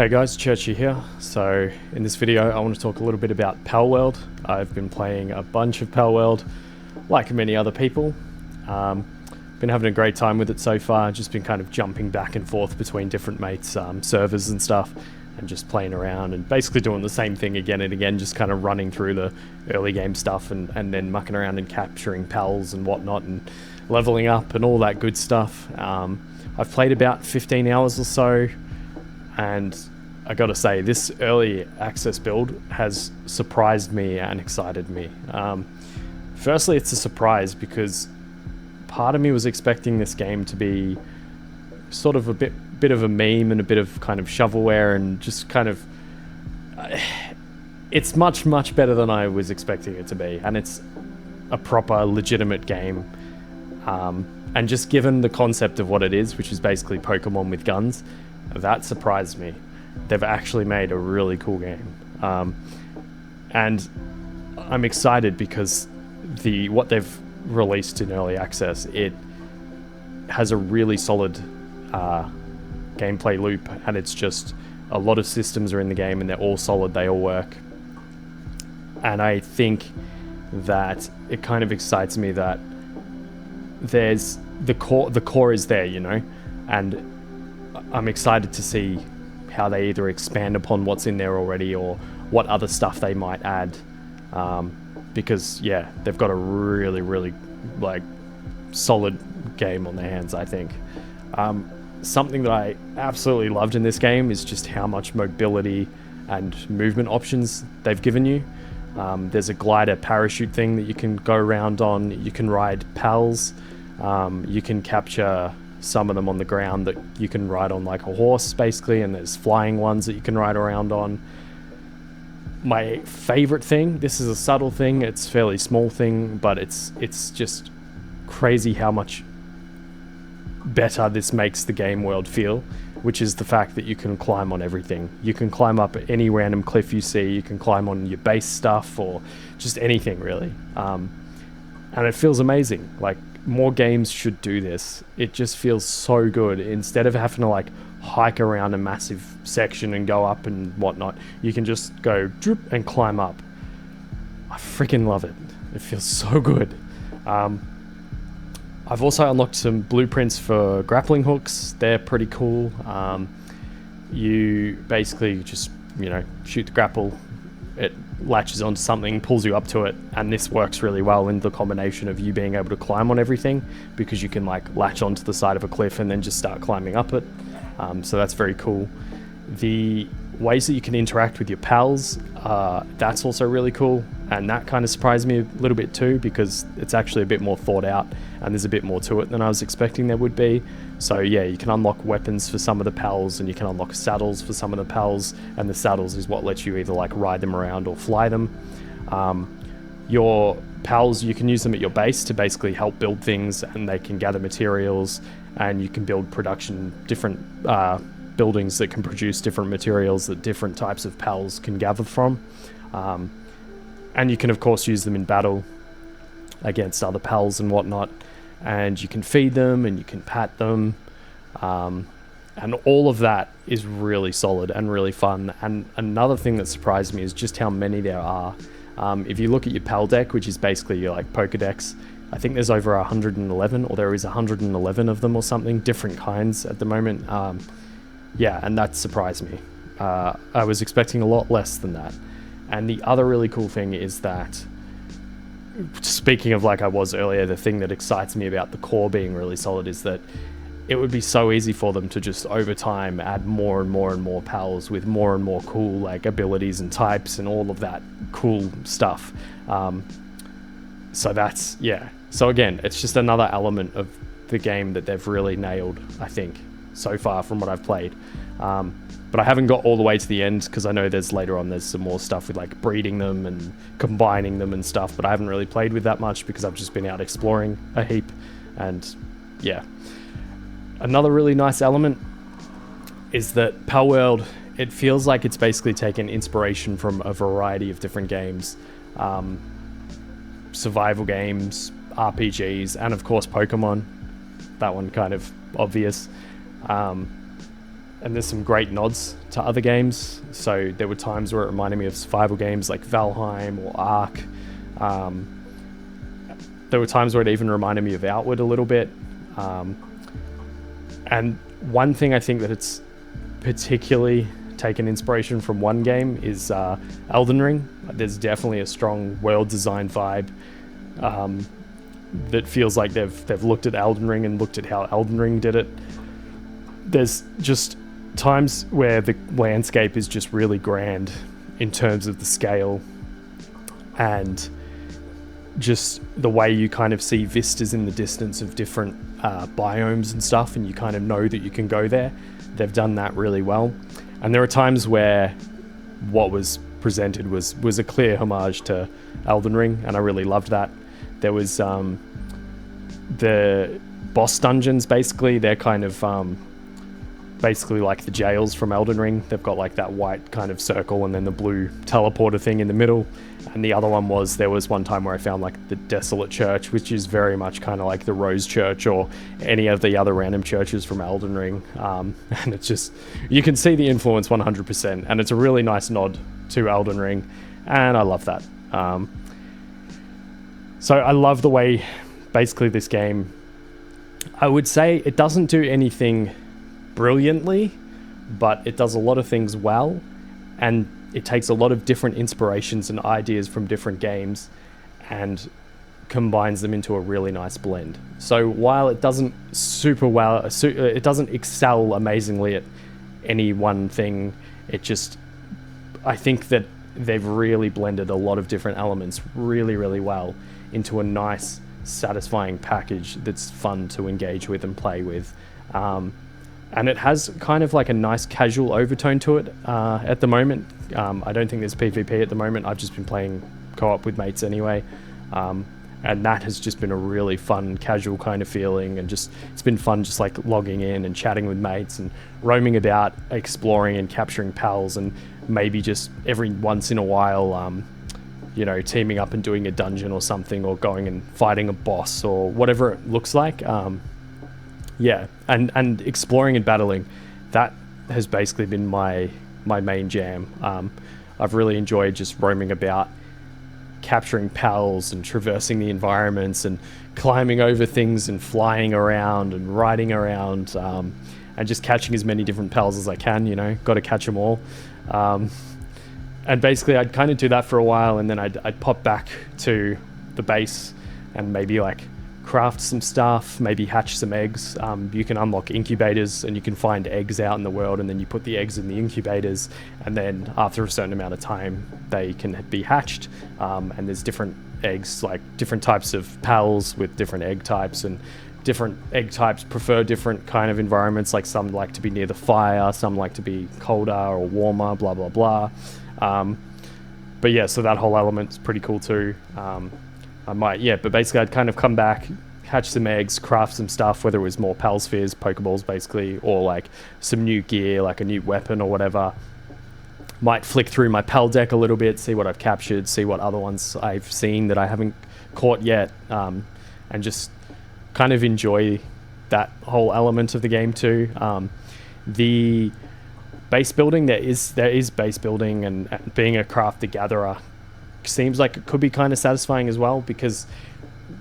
Hey guys, Churchy here. So in this video I want to talk a little bit about Palworld. I've been playing a bunch of Palworld, like many other people. Been having a great time with it so far, just been kind of jumping back and forth between different mates' servers and stuff, and just playing around and basically doing the same thing again and again, just kind of running through the early game stuff and then mucking around and capturing pals and whatnot and leveling up and all that good stuff. I've played about 15 hours or so, and I gotta say, this early access build has surprised me and excited me. Firstly, it's a surprise because part of me was expecting this game to be sort of a bit of a meme and a bit of kind of shovelware and just kind of... It's much better than I was expecting it to be, and it's a proper, legitimate game. And just given the concept of what it is, which is basically Pokemon with guns, that surprised me. They've actually made a really cool game. And I'm excited because what they've released in early access, it has a really solid gameplay loop, and it's just a lot of systems are in the game and they're all solid, they all work. And I think that it kind of excites me that there's the core is there, you know, and I'm excited to see how they either expand upon what's in there already or what other stuff they might add, because yeah, they've got a really like solid game on their hands, I think. Something that I absolutely loved in this game is just how much mobility and movement options they've given you. There's a glider parachute thing that you can go around on. You can ride pals. You can capture some of them on the ground that you can ride on like a horse, basically, and there's flying ones that you can ride around on. My favorite thing, this is a subtle thing, it's a fairly small thing, but it's just crazy how much better this makes the game world feel, which is the fact that you can climb on everything. You can climb up any random cliff you see, you can climb on your base stuff or just anything really. And it feels amazing. Like, more games should do this. It just feels so good. Instead of having to like hike around a massive section and go up and whatnot, you can just go droop and climb up. I freaking love it. It feels so good. I've also unlocked some blueprints for grappling hooks. They're pretty cool. You basically just, you know, shoot the grapple, it latches onto something, pulls you up to it, and this works really well in the combination of you being able to climb on everything, because you can like latch onto the side of a cliff and then just start climbing up it. So that's very cool. The ways that you can interact with your pals, that's also really cool, and that kind of surprised me a little bit too, because it's actually a bit more thought out and there's a bit more to it than I was expecting there would be. So yeah, you can unlock weapons for some of the pals, and you can unlock saddles for some of the pals, and the saddles is what lets you either like ride them around or fly them. Your pals, you can use them at your base to basically help build things, and they can gather materials, and you can build different buildings that can produce different materials that different types of pals can gather from. And you can of course use them in battle against other pals and whatnot, and you can feed them and you can pat them, and all of that is really solid and really fun. And another thing that surprised me is just how many there are. If you look at your pal deck, which is basically your like Pokedex, I think there's over 111, or there is 111 of them or something, different kinds at the moment. Yeah, and that surprised me. I was expecting a lot less than that. And the other really cool thing is that, speaking of like I was earlier, the thing that excites me about the core being really solid is that it would be so easy for them to just over time add more and more pals with more and more cool like abilities and types and all of that cool stuff. So that's, yeah. So again, it's just another element of the game that they've really nailed, I think, so far from what I've played. But I haven't got all the way to the end, because I know there's some more stuff with like breeding them and combining them and stuff, but I haven't really played with that much because I've just been out exploring a heap. And yeah, another really nice element is that Palworld, it feels like it's basically taken inspiration from a variety of different games, survival games, RPGs, and of course Pokemon. That one kind of obvious. and there's some great nods to other games. So there were times where it reminded me of survival games like Valheim or Ark. There were times where it even reminded me of Outward a little bit. And one thing I think that it's particularly taken inspiration from one game is Elden Ring. There's definitely a strong world design vibe that feels like they've looked at Elden Ring and looked at how Elden Ring did it. There's just times where the landscape is just really grand in terms of the scale and just the way you kind of see vistas in the distance of different biomes and stuff, and you kind of know that you can go there. They've done that really well. And there are times where what was presented was a clear homage to Elden Ring, and I really loved that. There was the boss dungeons, basically. They're kind of basically like the jails from Elden Ring. They've got like that white kind of circle and then the blue teleporter thing in the middle. And the other one was, there was one time where I found like the Desolate Church, which is very much kind of like the Rose Church or any of the other random churches from Elden Ring. And it's just, you can see the influence 100%, and it's a really nice nod to Elden Ring, and I love that. So I love the way basically this game, I would say it doesn't do anything brilliantly, but it does a lot of things well, and it takes a lot of different inspirations and ideas from different games and combines them into a really nice blend. So while it doesn't it doesn't excel amazingly at any one thing, I think that they've really blended a lot of different elements really, really well into a nice, satisfying package that's fun to engage with and play with. And it has kind of like a nice casual overtone to it at the moment. I don't think there's PvP at the moment. I've just been playing co-op with mates anyway. And that has just been a really fun, casual kind of feeling. And just, it's been fun just like logging in and chatting with mates and roaming about, exploring and capturing pals, and maybe just every once in a while, teaming up and doing a dungeon or something, or going and fighting a boss or whatever it looks like. Yeah, and exploring and battling, that has basically been my main jam. I've really enjoyed just roaming about, capturing pals and traversing the environments and climbing over things and flying around and riding around, and just catching as many different pals as I can, got to catch them all. And basically I'd kind of do that for a while, and then I'd pop back to the base and maybe like craft some stuff, maybe hatch some eggs. You can unlock incubators and you can find eggs out in the world, and then you put the eggs in the incubators, and then after a certain amount of time they can be hatched. And there's different eggs, like different types of pals with different egg types, and different egg types prefer different kind of environments. Like some like to be near the fire, some like to be colder or warmer, blah blah blah. But yeah, so that whole element's pretty cool too. But basically I'd kind of come back, hatch some eggs, craft some stuff, whether it was more pal spheres, pokeballs basically, or like some new gear, like a new weapon or whatever. Might flick through my pal deck a little bit, see what I've captured, see what other ones I've seen that I haven't caught yet, and just kind of enjoy that whole element of the game too. The base building, there is base building, and being a crafter gatherer seems like it could be kind of satisfying as well, because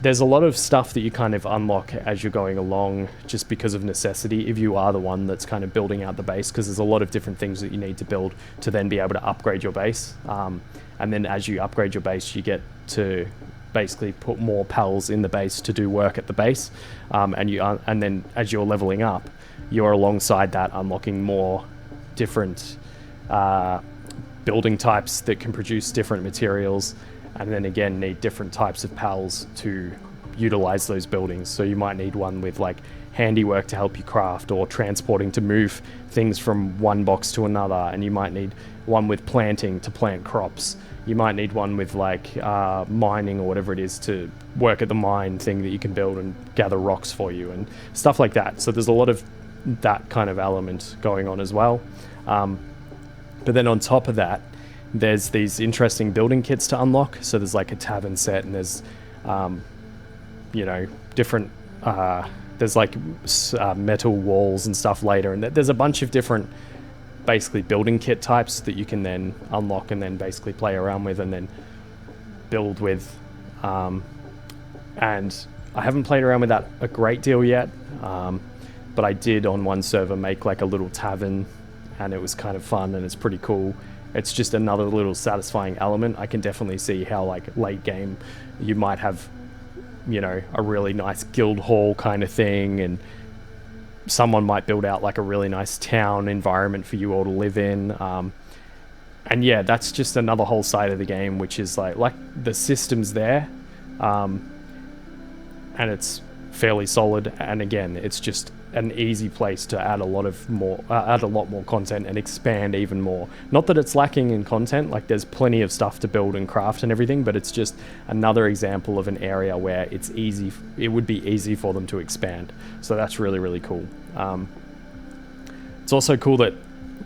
there's a lot of stuff that you kind of unlock as you're going along just because of necessity, if you are the one that's kind of building out the base, because there's a lot of different things that you need to build to then be able to upgrade your base. And then as you upgrade your base, you get to basically put more pals in the base to do work at the base, and then as you're leveling up, you're alongside that unlocking more different building types that can produce different materials, and then again need different types of pals to utilize those buildings. So you might need one with like handiwork to help you craft, or transporting to move things from one box to another, and you might need one with planting to plant crops. You might need one with like mining or whatever it is to work at the mine thing that you can build and gather rocks for you and stuff like that. So there's a lot of that kind of element going on as well. But then on top of that, there's these interesting building kits to unlock. So there's like a tavern set, and there's, different there's like metal walls and stuff later, and there's a bunch of different basically building kit types that you can then unlock and then basically play around with and then build with. And I haven't played around with that a great deal yet, but I did on one server make like a little tavern, and it was kind of fun and it's pretty cool. It's just another little satisfying element. I can definitely see how like late game you might have, you know, a really nice guild hall kind of thing, and someone might build out like a really nice town environment for you all to live in. And yeah, that's just another whole side of the game, which is like the system's there, and it's fairly solid. And again, it's just an easy place to add a lot more content and expand even more. Not that it's lacking in content, like there's plenty of stuff to build and craft and everything, but it's just another example of an area where it's easy. It would be easy for them to expand. So that's really, really cool. It's also cool that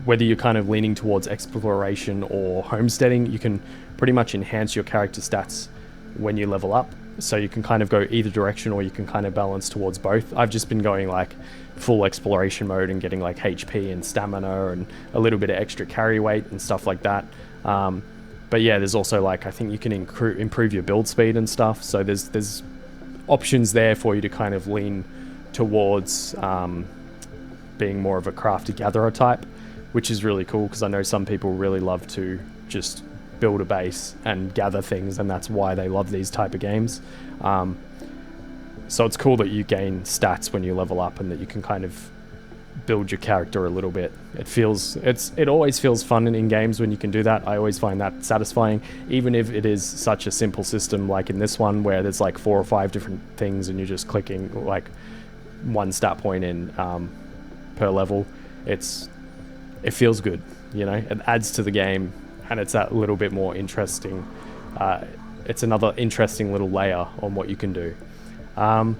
whether you're kind of leaning towards exploration or homesteading, you can pretty much enhance your character stats when you level up. So you can kind of go either direction, or you can kind of balance towards both. I've just been going like full exploration mode and getting like HP and stamina and a little bit of extra carry weight and stuff like that. But yeah, there's also like, I think you can improve your build speed and stuff. So there's options there for you to kind of lean towards being more of a crafter gatherer type, which is really cool because I know some people really love to just build a base and gather things, and that's why they love these type of games. So it's cool that you gain stats when you level up and that you can kind of build your character a little bit. It always feels fun in games when you can do that. I always find that satisfying, even if it is such a simple system like in this one where there's like 4 or 5 different things and you're just clicking like one stat point in per level. It feels good, you know. It adds to the game, and it's that little bit more interesting. It's another interesting little layer on what you can do. And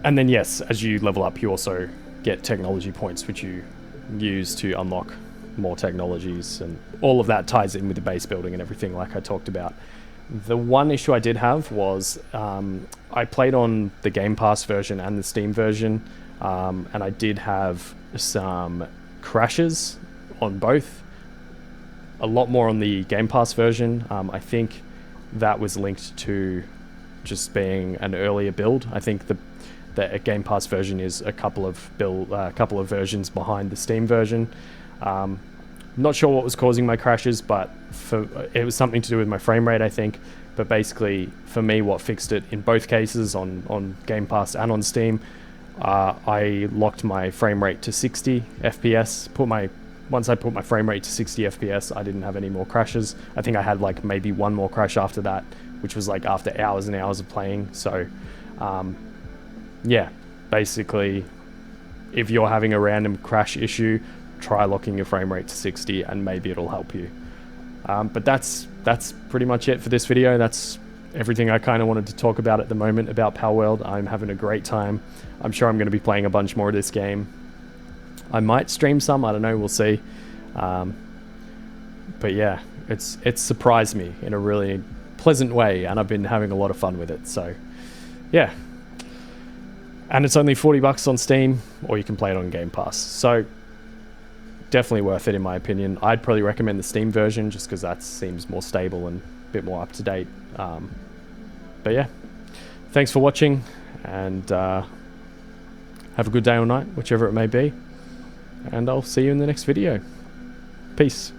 then yes, as you level up, you also get technology points, which you use to unlock more technologies, and all of that ties in with the base building and everything like I talked about. The one issue I did have was I played on the Game Pass version and the Steam version, and I did have some crashes on both. A lot more on the Game Pass version. I think that was linked to just being an earlier build. I think the Game Pass version is a couple of versions behind the Steam version. Not sure what was causing my crashes, but it was something to do with my frame rate, I think. But basically, for me, what fixed it in both cases, on Game Pass and on Steam, I locked my frame rate to 60 FPS. Once I put my frame rate to 60 FPS, I didn't have any more crashes. I think I had like maybe one more crash after that, which was like after hours and hours of playing. So yeah, basically, if you're having a random crash issue, try locking your frame rate to 60 and maybe it'll help you. But that's pretty much it for this video. That's everything I kind of wanted to talk about at the moment about Palworld. I'm having a great time. I'm sure I'm going to be playing a bunch more of this game. I might stream some, I don't know, we'll see. But yeah, it's surprised me in a really pleasant way, and I've been having a lot of fun with it. So yeah, and it's only $40 on Steam, or you can play it on Game Pass. So definitely worth it in my opinion. I'd probably recommend the Steam version just because that seems more stable and a bit more up to date. But yeah, thanks for watching, and have a good day or night, whichever it may be, and I'll see you in the next video. Peace.